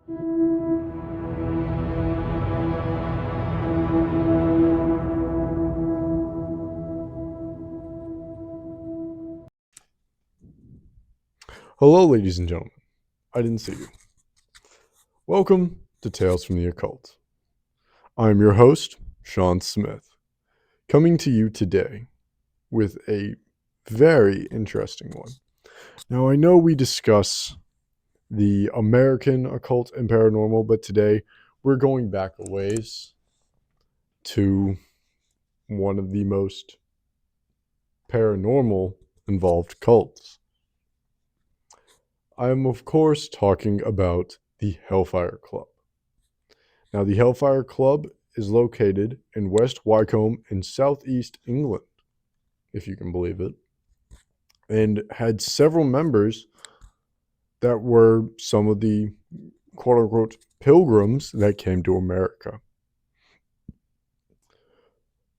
Hello, ladies and gentlemen. I didn't see you. Welcome to Tales from the Occult. I'm your host, Sean Smith, coming to you today with a very interesting one. Now, I know we discuss the American occult and paranormal, but today we're going back a ways to one of the most paranormal involved cults. I am, of course, talking about the Hellfire Club. Now, the Hellfire Club is located in West Wycombe in southeast England, if you can believe it, and had several members that were some of the quote-unquote pilgrims that came to America.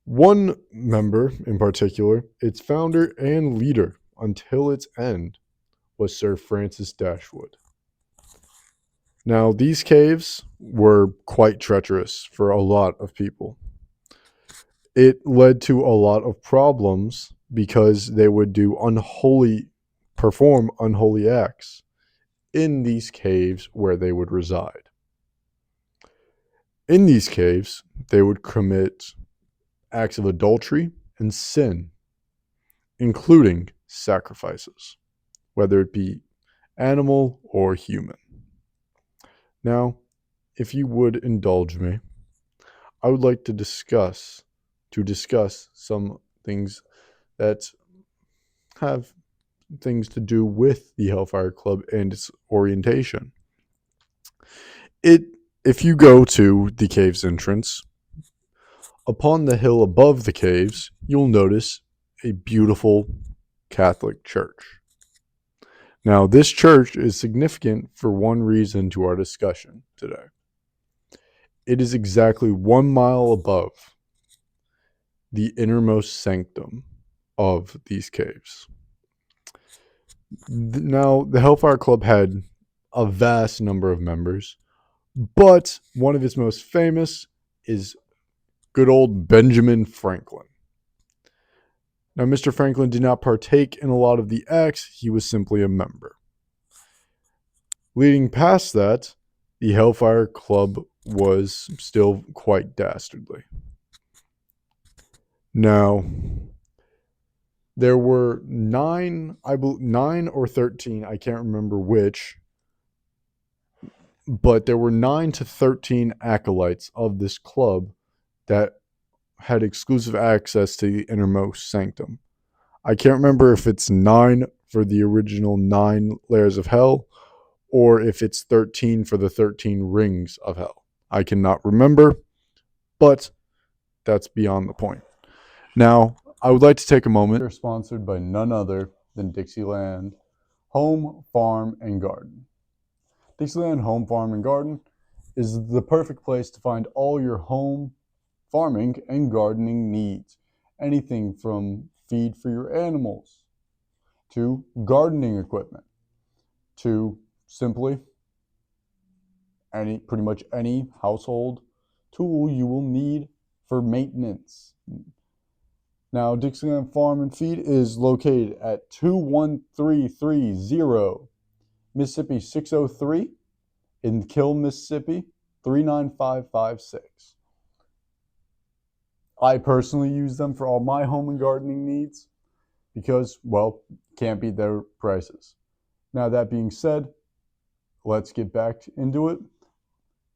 One member in particular, its founder and leader until its end, was Sir Francis Dashwood. Now, these caves were quite treacherous for a lot of people. It led to a lot of problems because they would perform unholy acts in these caves where they would reside. In these caves, they would commit acts of adultery and sin, including sacrifices, whether it be animal or human. Now, if you would indulge me, I would like to discuss some things that have things to do with the Hellfire Club and its orientation. If you go to the cave's entrance, upon the hill above the caves, you'll notice a beautiful Catholic church. Now, this church is significant for one reason to our discussion today. It is exactly 1 mile above the innermost sanctum of these caves. Now, the Hellfire Club had a vast number of members, but one of its most famous is good old Benjamin Franklin. Now, Mr. Franklin did not partake in a lot of the acts, he was simply a member. Leading past that, the Hellfire Club was still quite dastardly. Now, there were 9 or 13, I can't remember which, but there were 9 to 13 acolytes of this club that had exclusive access to the innermost sanctum. I can't remember if it's 9 for the original 9 layers of hell, or if it's 13 for the 13 rings of hell. I cannot remember, but that's beyond the point. Now, I would like to take a moment. They're sponsored by none other than Dixieland Home Farm and Garden. Dixieland Home Farm and Garden is the perfect place to find all your home farming and gardening needs. Anything from feed for your animals, to gardening equipment, to simply pretty much any household tool you will need for maintenance. Now, Dixieland Farm and Feed is located at 21330 Mississippi 603 in Kiln, Mississippi 39556. I personally use them for all my home and gardening needs because, well, can't beat their prices. Now, that being said, let's get back into it.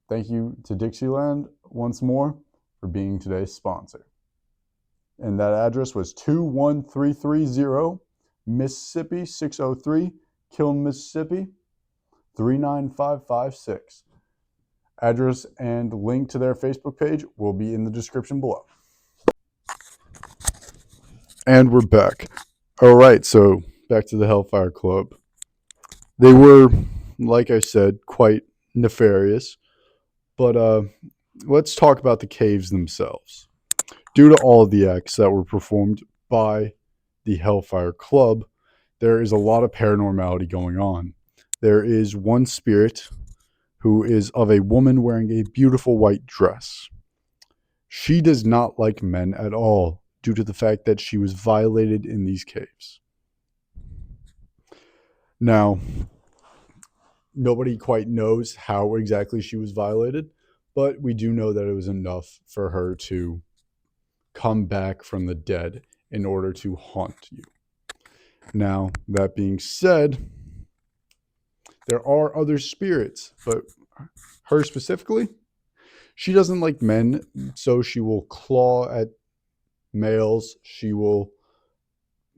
Thank you to Dixieland once more for being today's sponsor. And that address was 21330 Mississippi 603, Kiln, Mississippi 39556. Address and link to their Facebook page will be in the description below. And we're back. All right, so back to the Hellfire Club. They were, like I said, quite nefarious. But let's talk about the caves themselves. Due to all of the acts that were performed by the Hellfire Club, there is a lot of paranormality going on. There is one spirit who is of a woman wearing a beautiful white dress. She does not like men at all due to the fact that she was violated in these caves. Now, nobody quite knows how exactly she was violated, but we do know that it was enough for her to come back from the dead in order to haunt you. Now, that being said, there are other spirits, but her specifically, she doesn't like men, so she will claw at males. She will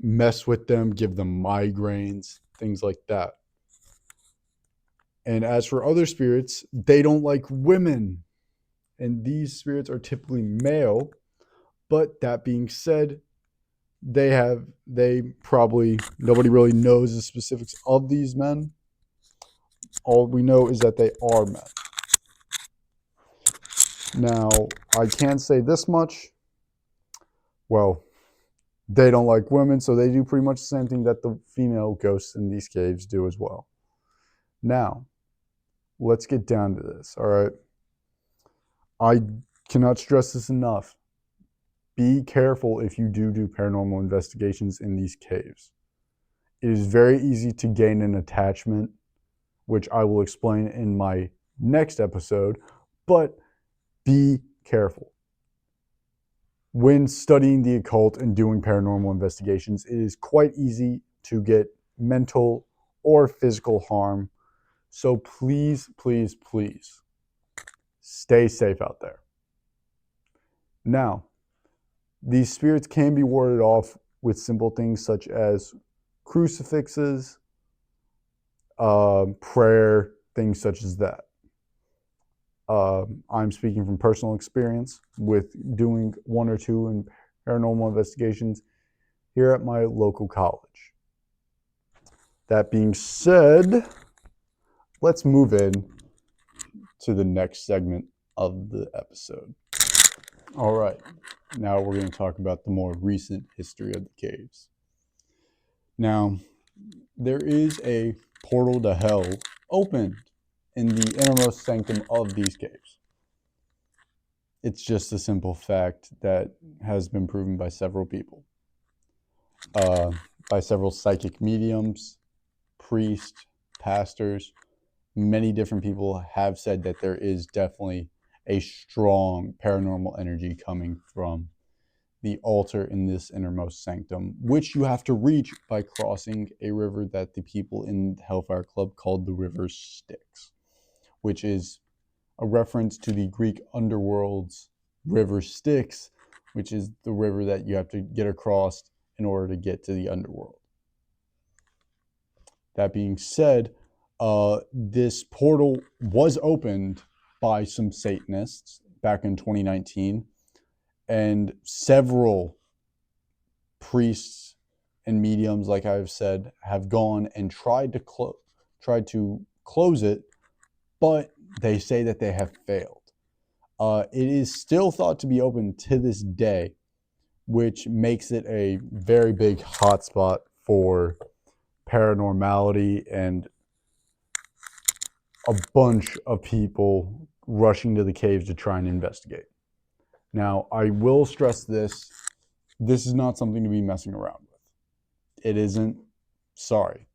mess with them, give them migraines, things like that. And as for other spirits, they don't like women. And these spirits are typically male. But that being said, they probably, nobody really knows the specifics of these men. All we know is that they are men. Now, I can say this much. Well, they don't like women, so they do pretty much the same thing that the female ghosts in these caves do as well. Now, let's get down to this, all right? I cannot stress this enough. Be careful if you do paranormal investigations in these caves. It is very easy to gain an attachment, which I will explain in my next episode, but be careful. When studying the occult and doing paranormal investigations, it is quite easy to get mental or physical harm. So please, please, please stay safe out there. Now, these spirits can be warded off with simple things such as crucifixes, prayer, things such as that. I'm speaking from personal experience with doing 1 or 2 in paranormal investigations here at my local college. That being said, let's move in to the next segment of the episode. All right, now we're going to talk about the more recent history of the caves. Now, there is a portal to hell opened in the innermost sanctum of these caves. It's just a simple fact that has been proven by several people, by several psychic mediums, priests, pastors. Many different people have said that there is definitely a strong paranormal energy coming from the altar in this innermost sanctum, which you have to reach by crossing a river that the people in the Hellfire Club called the River Styx, which is a reference to the Greek underworld's River Styx, which is the river that you have to get across in order to get to the underworld. That being said, this portal was opened by some Satanists back in 2019, and several priests and mediums, like I've said, have gone and tried to close it, but they say that they have failed. It is still thought to be open to this day, which makes it a very big hotspot for paranormality and a bunch of people rushing to the caves to try and investigate. Now, I will stress this. This is not something to be messing around with. It isn't. Sorry.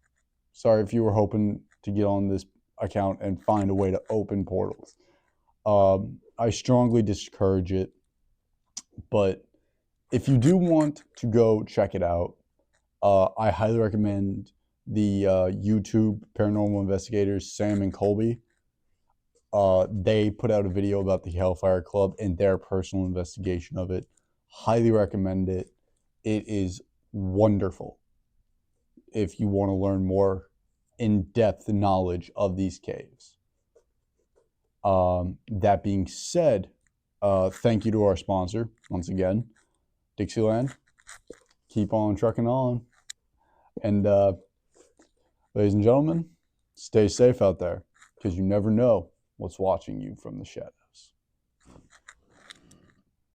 Sorry if you were hoping to get on this account and find a way to open portals. I strongly discourage it. But if you do want to go check it out, I highly recommend the YouTube paranormal investigators, Sam and Colby. They put out a video about the Hellfire Club and their personal investigation of it. Highly recommend it. It is wonderful if you want to learn more in-depth knowledge of these caves. That being said, thank you to our sponsor, once again, Dixieland. Keep on trucking on. And ladies and gentlemen, stay safe out there, because you never know what's watching you from the shadows.